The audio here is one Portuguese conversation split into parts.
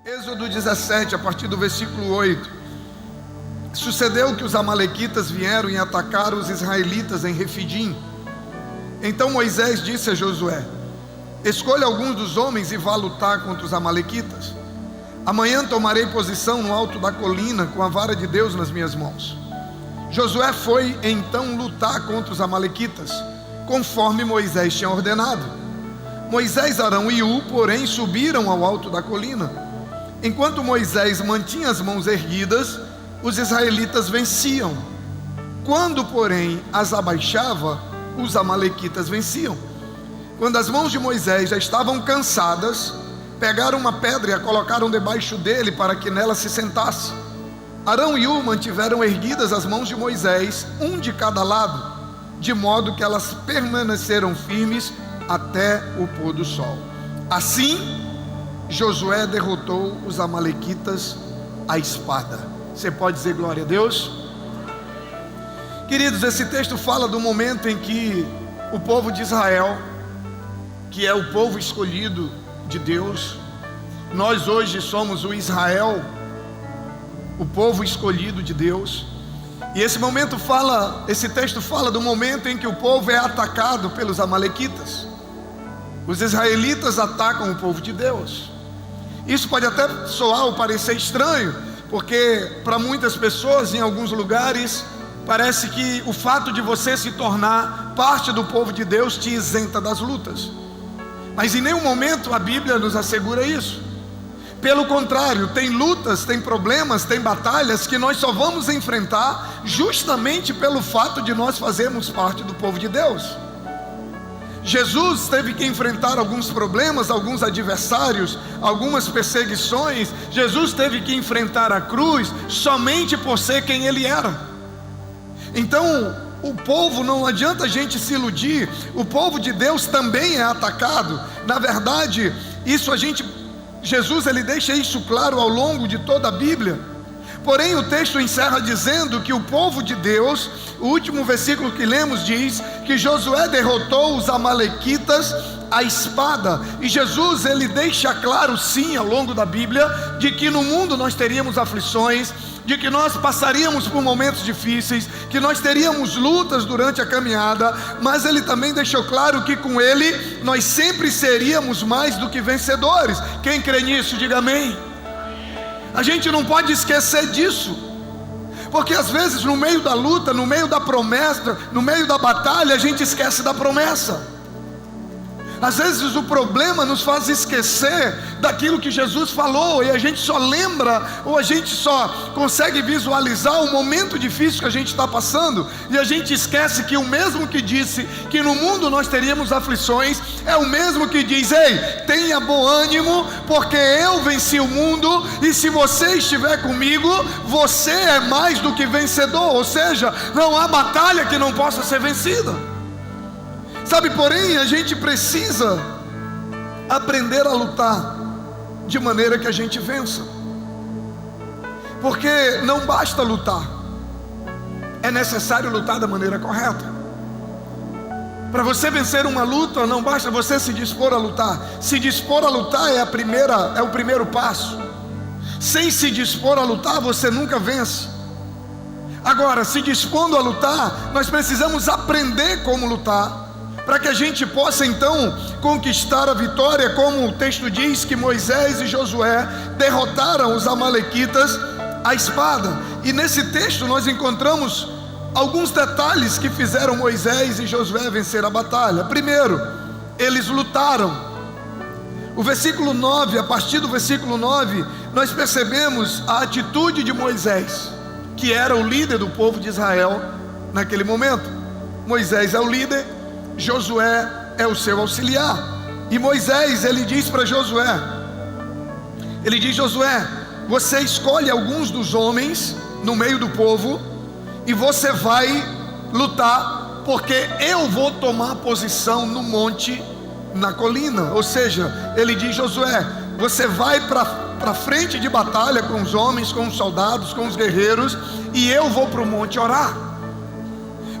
Êxodo 17, a partir do versículo 8. Sucedeu que os amalequitas vieram e atacaram os israelitas em Refidim. Então Moisés disse a Josué: escolha alguns dos homens e vá lutar contra os amalequitas. Amanhã tomarei posição no alto da colina com a vara de Deus nas minhas mãos. Josué foi então lutar contra os amalequitas, conforme Moisés tinha ordenado. Moisés, Arão e Hu, porém, subiram ao alto da colina. Enquanto Moisés mantinha as mãos erguidas, os israelitas venciam. Quando, porém, as abaixava, os amalequitas venciam. Quando as mãos de Moisés já estavam cansadas, pegaram uma pedra e a colocaram debaixo dele para que nela se sentasse. Arão e Hu mantiveram erguidas as mãos de Moisés, um de cada lado, de modo que elas permaneceram firmes até o pôr do sol. Assim, Josué derrotou os amalequitas à espada. Você pode dizer glória a Deus? Queridos, esse texto fala do momento em que o povo de Israel, que é o povo escolhido de Deus, nós hoje somos o Israel, o povo escolhido de Deus. E esse texto fala do momento em que o povo é atacado pelos amalequitas. Os israelitas atacam o povo de Deus. Isso pode até soar ou parecer estranho, porque para muitas pessoas, em alguns lugares, parece que o fato de você se tornar parte do povo de Deus te isenta das lutas. Mas em nenhum momento a Bíblia nos assegura isso. Pelo contrário, tem lutas, tem problemas, tem batalhas que nós só vamos enfrentar justamente pelo fato de nós fazermos parte do povo de Deus. Jesus teve que enfrentar alguns problemas, alguns adversários, algumas perseguições. Jesus teve que enfrentar a cruz somente por ser quem ele era. Então, o povo, não adianta a gente se iludir, o povo de Deus também é atacado. Na verdade, Jesus ele deixa isso claro ao longo de toda a Bíblia. Porém, o texto encerra dizendo que o povo de Deus, o último versículo que lemos diz que Josué derrotou os amalequitas à espada. E Jesus ele deixa claro sim ao longo da Bíblia de que no mundo nós teríamos aflições, de que nós passaríamos por momentos difíceis, que nós teríamos lutas durante a caminhada, mas ele também deixou claro que com ele nós sempre seríamos mais do que vencedores. Quem crê nisso, diga amém. A gente não pode esquecer disso, porque às vezes no meio da luta, no meio da promessa, no meio da batalha, a gente esquece da promessa. Às vezes o problema nos faz esquecer daquilo que Jesus falou, e a gente só lembra, ou a gente só consegue visualizar o momento difícil que a gente está passando, e a gente esquece que o mesmo que disse que no mundo nós teríamos aflições, é o mesmo que diz: ei, tenha bom ânimo, porque eu venci o mundo, e se você estiver comigo, você é mais do que vencedor. Ou seja, não há batalha que não possa ser vencida. Sabe, porém, a gente precisa aprender a lutar de maneira que a gente vença. Porque não basta lutar, é necessário lutar da maneira correta. Para você vencer uma luta, não basta você se dispor a lutar. Se dispor a lutar é o primeiro passo. Sem se dispor a lutar, você nunca vence. Agora, se dispondo a lutar, nós precisamos aprender como lutar, para que a gente possa então conquistar a vitória, como o texto diz que Moisés e Josué derrotaram os amalequitas à espada. E nesse texto nós encontramos alguns detalhes que fizeram Moisés e Josué vencer a batalha. Primeiro, eles lutaram. O versículo 9, a partir do versículo 9, nós percebemos a atitude de Moisés, que era o líder do povo de Israel naquele momento. Moisés é o líder, Josué é o seu auxiliar. E Moisés, ele diz para Josué, Josué, você escolhe alguns dos homens no meio do povo e você vai lutar, porque eu vou tomar posição no monte, na colina. Ou seja, ele diz: Josué, você vai para frente de batalha com os homens, com os soldados, com os guerreiros, e eu vou para o monte orar.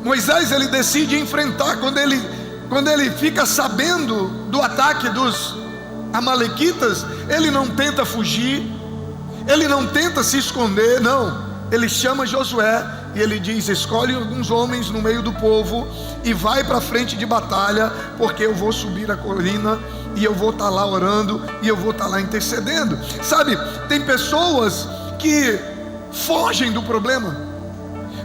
Moisés ele decide enfrentar, quando ele fica sabendo do ataque Amalequitas, ele não tenta fugir, ele não tenta se esconder, não. Ele chama Josué e ele diz: escolhe alguns homens no meio do povo e vai para frente de batalha, porque eu vou subir a colina e eu vou estar lá orando e eu vou estar lá intercedendo. Sabe, tem pessoas que fogem do problema.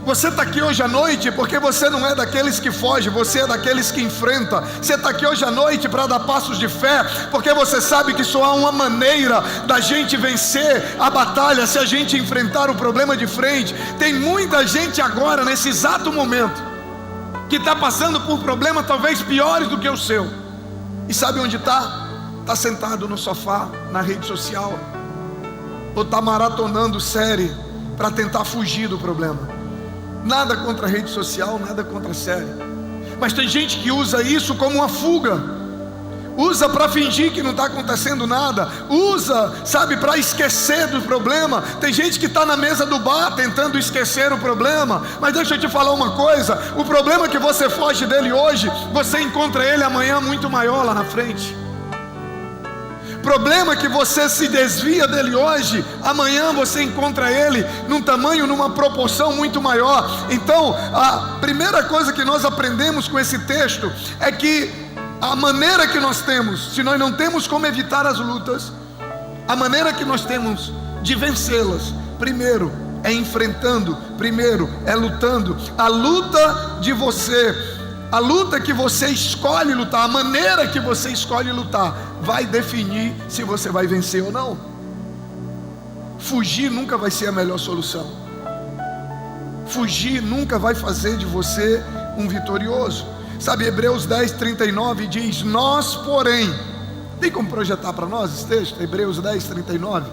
Você está aqui hoje à noite porque você não é daqueles que fogem, você é daqueles que enfrenta. Você está aqui hoje à noite para dar passos de fé, porque você sabe que só há uma maneira da gente vencer a batalha, se a gente enfrentar o problema de frente. Tem muita gente agora, nesse exato momento, que está passando por problemas talvez piores do que o seu. E sabe onde está? Está sentado no sofá, na rede social, ou está maratonando série para tentar fugir do problema. Nada contra a rede social, nada contra a série, mas tem gente que usa isso como uma fuga, usa para fingir que não está acontecendo nada, usa, sabe, para esquecer do problema. Tem gente que está na mesa do bar tentando esquecer o problema, mas deixa eu te falar uma coisa: o problema que você foge dele hoje, você encontra ele amanhã muito maior lá na frente. Problema que você se desvia dele hoje, amanhã você encontra ele num tamanho, numa proporção muito maior. Então, a primeira coisa que nós aprendemos com esse texto é que a maneira que nós temos, se nós não temos como evitar as lutas, a maneira que nós temos de vencê-las, primeiro é enfrentando, primeiro é lutando. A luta de você, a luta que você escolhe lutar, a maneira que você escolhe lutar, vai definir se você vai vencer ou não. Fugir nunca vai ser a melhor solução. Fugir nunca vai fazer de você um vitorioso. Sabe, Hebreus 10:39 diz: nós porém, tem como projetar para nós esse texto? Hebreus 10:39.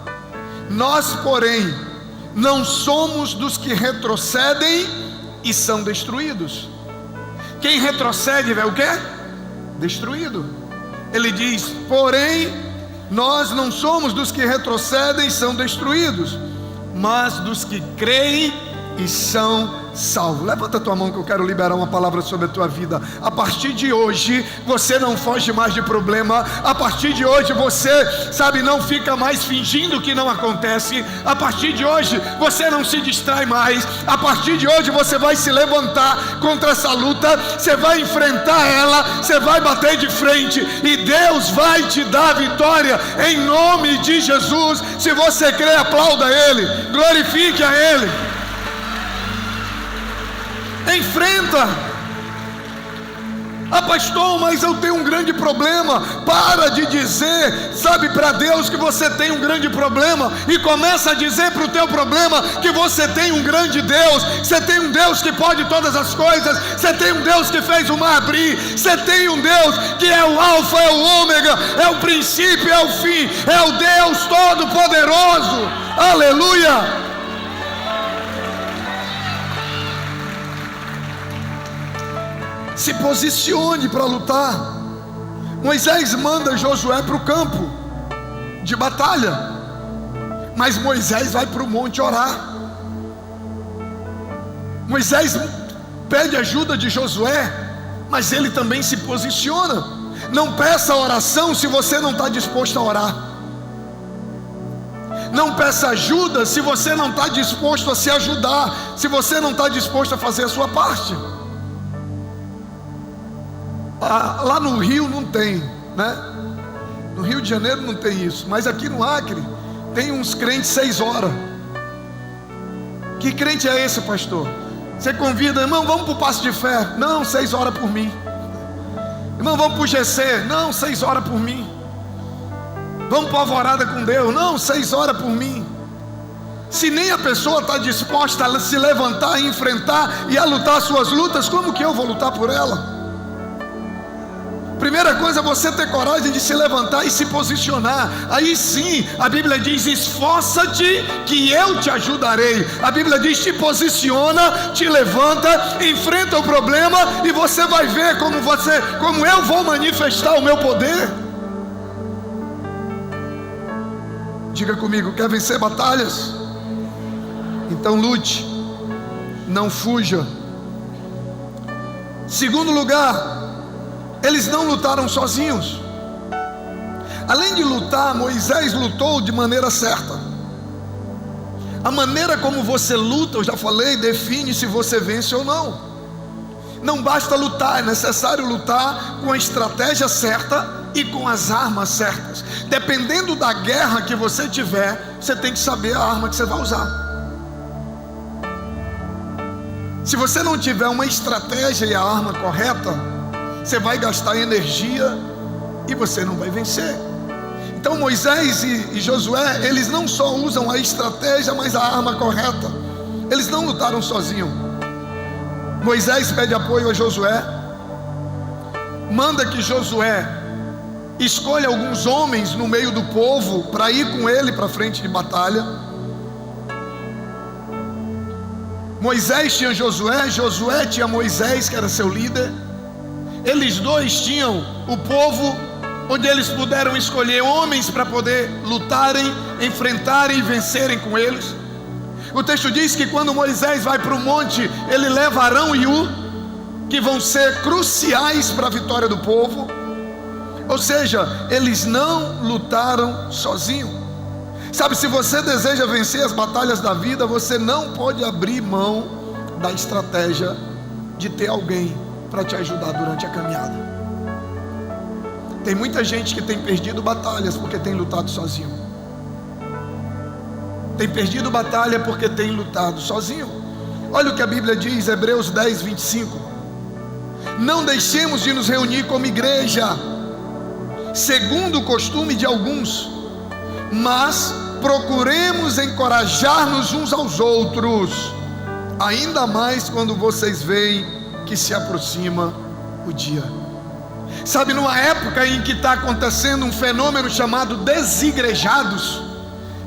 Nós porém não somos dos que retrocedem e são destruídos. Quem retrocede vai o quê? Destruído. Ele diz: porém, nós não somos dos que retrocedem e são destruídos, mas dos que creem e são salvos. Levanta a tua mão que eu quero liberar uma palavra sobre a tua vida. A partir de hoje, você não foge mais de problema. A partir de hoje, você, sabe, não fica mais fingindo que não acontece. A partir de hoje, você não se distrai mais. A partir de hoje, você vai se levantar contra essa luta, você vai enfrentar ela, você vai bater de frente e Deus vai te dar a vitória em nome de Jesus. Se você crê, aplauda Ele, glorifique a Ele. Enfrenta. Ah, pastor, mas eu tenho um grande problema. Para de dizer, sabe, para Deus que você tem um grande problema, e começa a dizer para o teu problema que você tem um grande Deus. Você tem um Deus que pode todas as coisas. Você tem um Deus que fez o mar abrir. Você tem um Deus que é o alfa, é o ômega, é o princípio, é o fim, é o Deus todo poderoso. Aleluia. Se posicione para lutar. Moisés manda Josué para o campo de batalha, mas Moisés vai para o monte orar. Moisés pede ajuda de Josué, mas ele também se posiciona. Não peça oração se você não está disposto a orar. Não peça ajuda se você não está disposto a se ajudar, se você não está disposto a fazer a sua parte. Lá no Rio não tem, né? No Rio de Janeiro não tem isso, mas aqui no Acre tem uns crentes 6 horas. Que crente é esse, pastor? Você convida, irmão, vamos para o passo de fé. Não, 6 horas por mim. Irmão, vamos para o GC. Não, 6 horas por mim. Vamos para a Alvorada com Deus. Não, 6 horas por mim. Se nem a pessoa está disposta a se levantar, a enfrentar e a lutar suas lutas, como que eu vou lutar por ela? Primeira coisa é você ter coragem de se levantar e se posicionar. Aí sim, a Bíblia diz: esforça-te que eu te ajudarei. A Bíblia diz: te posiciona, te levanta, enfrenta o problema e você vai ver como eu vou manifestar o meu poder. Diga comigo: quer vencer batalhas? Então lute, não fuja. Segundo lugar, eles não lutaram sozinhos. Além de lutar, Moisés lutou de maneira certa. A maneira como você luta, eu já falei, define se você vence ou não. Não basta lutar, é necessário lutar com a estratégia certa e com as armas certas. Dependendo da guerra que você tiver, você tem que saber a arma que você vai usar. Se você não tiver uma estratégia e a arma correta, você vai gastar energia e você não vai vencer. Então Moisés e Josué, eles não só usam a estratégia, mas a arma correta. Eles não lutaram sozinhos. Moisés pede apoio a Josué, manda que Josué escolha alguns homens no meio do povo para ir com ele para frente de batalha. Moisés tinha Josué, Josué tinha Moisés, que era seu líder. Eles dois tinham o povo, onde eles puderam escolher homens para poder lutarem, enfrentarem e vencerem com eles. O texto diz que quando Moisés vai para o monte, ele leva Arão e Ur, que vão ser cruciais para a vitória do povo. Ou seja, eles não lutaram sozinhos. Sabe, se você deseja vencer as batalhas da vida, você não pode abrir mão da estratégia de ter alguém para te ajudar durante a caminhada. Tem muita gente que tem perdido batalhas porque tem lutado sozinho. Tem perdido batalha porque tem lutado sozinho. Olha o que a Bíblia diz, Hebreus 10, 25. Não deixemos de nos reunir como igreja, segundo o costume de alguns, mas procuremos encorajar-nos uns aos outros, ainda mais quando vocês veem que se aproxima o dia. Sabe, numa época em que está acontecendo um fenômeno chamado desigrejados,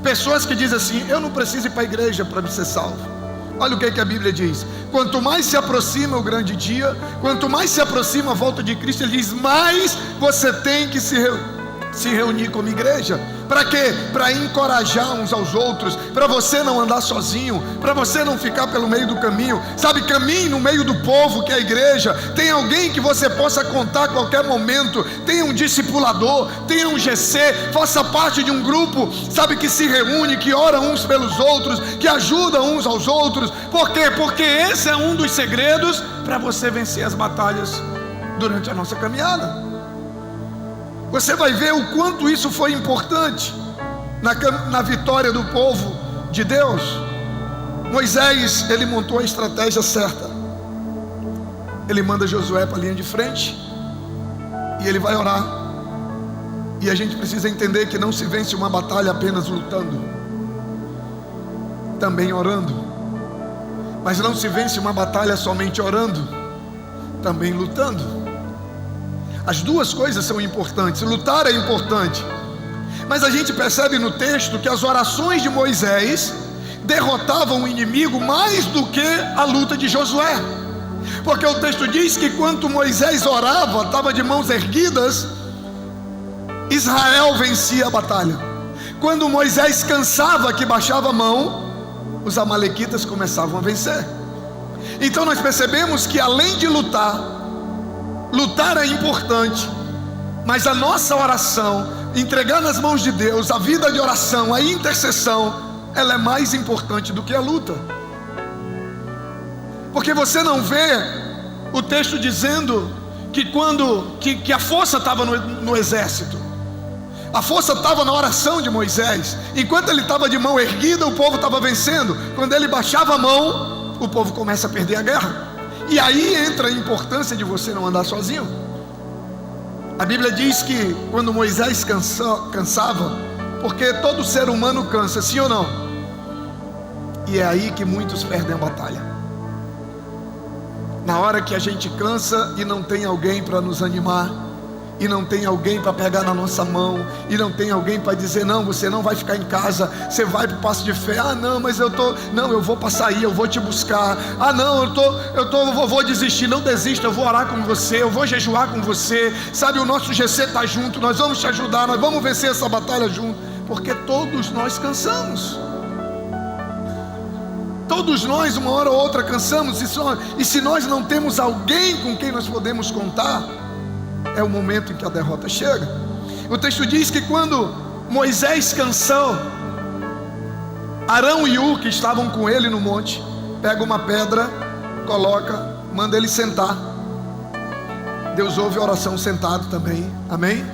pessoas que dizem assim: eu não preciso ir para a igreja para me ser salvo. Olha o que a Bíblia diz: quanto mais se aproxima o grande dia, quanto mais se aproxima a volta de Cristo, ele diz, mais você tem que se reunir como igreja. Para quê? Para encorajar uns aos outros, para você não andar sozinho, para você não ficar pelo meio do caminho. Sabe, caminhe no meio do povo que é a igreja. Tem alguém que você possa contar a qualquer momento. Tenha um discipulador, tenha um GC, faça parte de um grupo, sabe, que se reúne, que ora uns pelos outros, que ajuda uns aos outros. Por quê? Porque esse é um dos segredos para você vencer as batalhas durante a nossa caminhada. Você vai ver o quanto isso foi importante na vitória do povo de Deus. Moisés, ele montou a estratégia certa. Ele manda Josué para a linha de frente e ele vai orar. E a gente precisa entender que não se vence uma batalha apenas lutando, também orando. Mas não se vence uma batalha somente orando, também lutando. As duas coisas são importantes. Lutar é importante, mas a gente percebe no texto que as orações de Moisés derrotavam o inimigo mais do que a luta de Josué. Porque o texto diz que quando Moisés orava, estava de mãos erguidas, Israel vencia a batalha. Quando Moisés cansava, que baixava a mão, os amalequitas começavam a vencer. Então nós percebemos que além de lutar é importante, mas a nossa oração, entregar nas mãos de Deus, a vida de oração, a intercessão, ela é mais importante do que a luta. Porque você não vê o texto dizendo que a força estava no exército. A força estava na oração de Moisés. Enquanto ele estava de mão erguida, o povo estava vencendo. Quando ele baixava a mão, o povo começa a perder a guerra. E aí entra a importância de você não andar sozinho. A Bíblia diz que quando Moisés cansava, porque todo ser humano cansa, sim ou não? E é aí que muitos perdem a batalha. Na hora que a gente cansa e não tem alguém para nos animar, e não tem alguém para pegar na nossa mão, e não tem alguém para dizer: não, você não vai ficar em casa, você vai para o passo de fé. Ah não, mas eu vou passar aí, eu vou te buscar. Ah não, eu vou desistir. Não desista, eu vou orar com você, eu vou jejuar com você. Sabe, o nosso GC está junto, nós vamos te ajudar, nós vamos vencer essa batalha junto. Porque todos nós cansamos. Todos nós, uma hora ou outra, cansamos. E se nós não temos alguém com quem nós podemos contar, é o momento em que a derrota chega. O texto diz que quando Moisés cansou, Arão e Hur, que estavam com ele no monte, pega uma pedra, coloca, manda ele sentar. Deus ouve a oração sentado também, amém?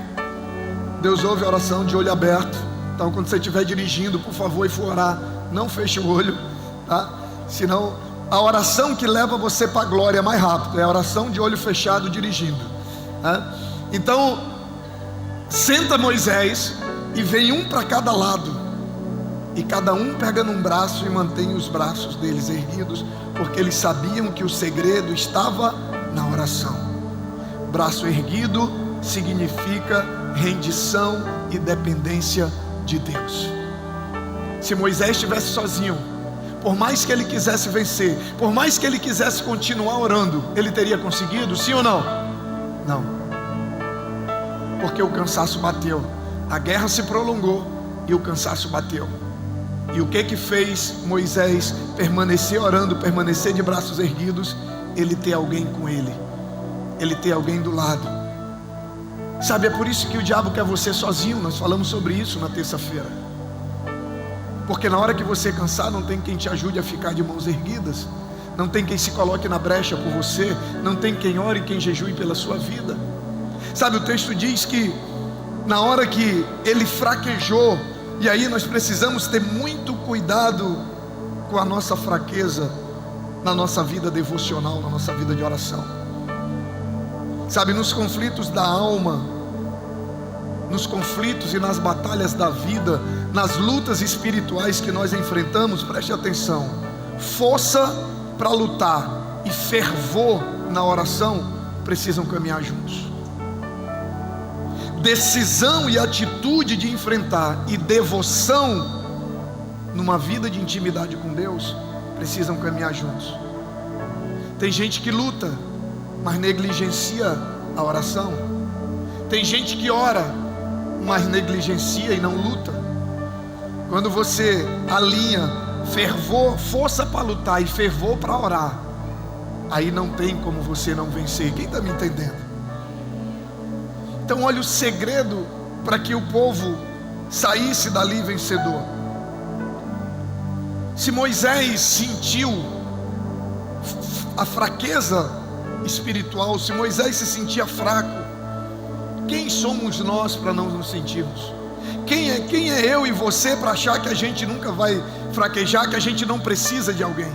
Deus ouve a oração de olho aberto. Então quando você estiver dirigindo, por favor, e for orar, não feche o olho, tá? Senão a oração que leva você para a glória é mais rápido, é a oração de olho fechado dirigindo, tá? Então senta Moisés e vem um para cada lado, e cada um pega num braço e mantém os braços deles erguidos, porque eles sabiam que o segredo estava na oração. Braço erguido significa rendição e dependência de Deus. Se Moisés estivesse sozinho, por mais que ele quisesse vencer, por mais que ele quisesse continuar orando, ele teria conseguido, sim ou não? Não, porque o cansaço bateu, a guerra se prolongou e o cansaço bateu. E o que fez Moisés permanecer orando, permanecer de braços erguidos? Ele ter alguém com ele, ele ter alguém do lado. Sabe, é por isso que o diabo quer você sozinho. Nós falamos sobre isso na terça-feira. Porque na hora que você cansar, não tem quem te ajude a ficar de mãos erguidas, não tem quem se coloque na brecha por você, não tem quem ore, quem jejue pela sua vida. Sabe, o texto diz que na hora que ele fraquejou, e aí nós precisamos ter muito cuidado com a nossa fraqueza na nossa vida devocional, na nossa vida de oração. Sabe, nos conflitos da alma, nos conflitos e nas batalhas da vida, nas lutas espirituais que nós enfrentamos, preste atenção, força para lutar e fervor na oração precisam caminhar juntos. Decisão e atitude de enfrentar e devoção numa vida de intimidade com Deus precisam caminhar juntos. Tem gente que luta, mas negligencia a oração. Tem gente que ora, mas negligencia e não luta. Quando você alinha fervor, força para lutar e fervor para orar, aí não tem como você não vencer. Quem está me entendendo? Então olha o segredo para que o povo saísse dali vencedor. Se Moisés sentiu a fraqueza espiritual, se Moisés se sentia fraco, quem somos nós para não nos sentirmos? Quem é eu e você para achar que a gente nunca vai fraquejar, que a gente não precisa de alguém?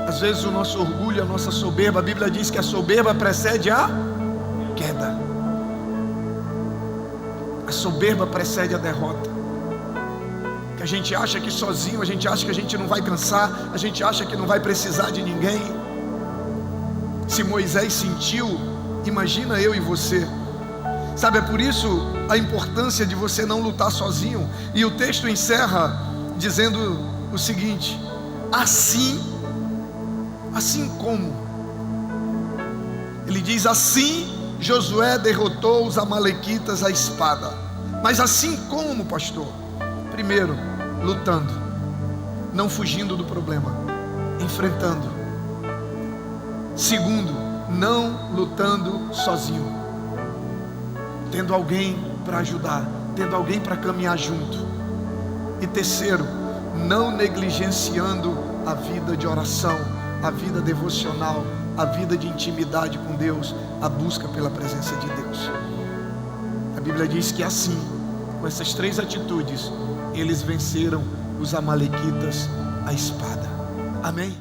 Às vezes o nosso orgulho, a nossa soberba, a Bíblia diz que a soberba precede a queda. A soberba precede a derrota. Que a gente acha que sozinho, a gente acha que a gente não vai cansar, a gente acha que não vai precisar de ninguém. Se Moisés sentiu, imagina eu e você. Sabe, é por isso a importância de você não lutar sozinho. E o texto encerra dizendo o seguinte: assim como? Ele diz: assim Josué derrotou os amalequitas à espada. Mas assim como, pastor? Primeiro, lutando, não fugindo do problema, enfrentando. Segundo, não lutando sozinho, tendo alguém para ajudar, tendo alguém para caminhar junto. E terceiro, não negligenciando a vida de oração, a vida devocional, a vida de intimidade com Deus, a busca pela presença de Deus. A Bíblia diz que assim, com essas três atitudes, eles venceram os amalequitas à espada. Amém?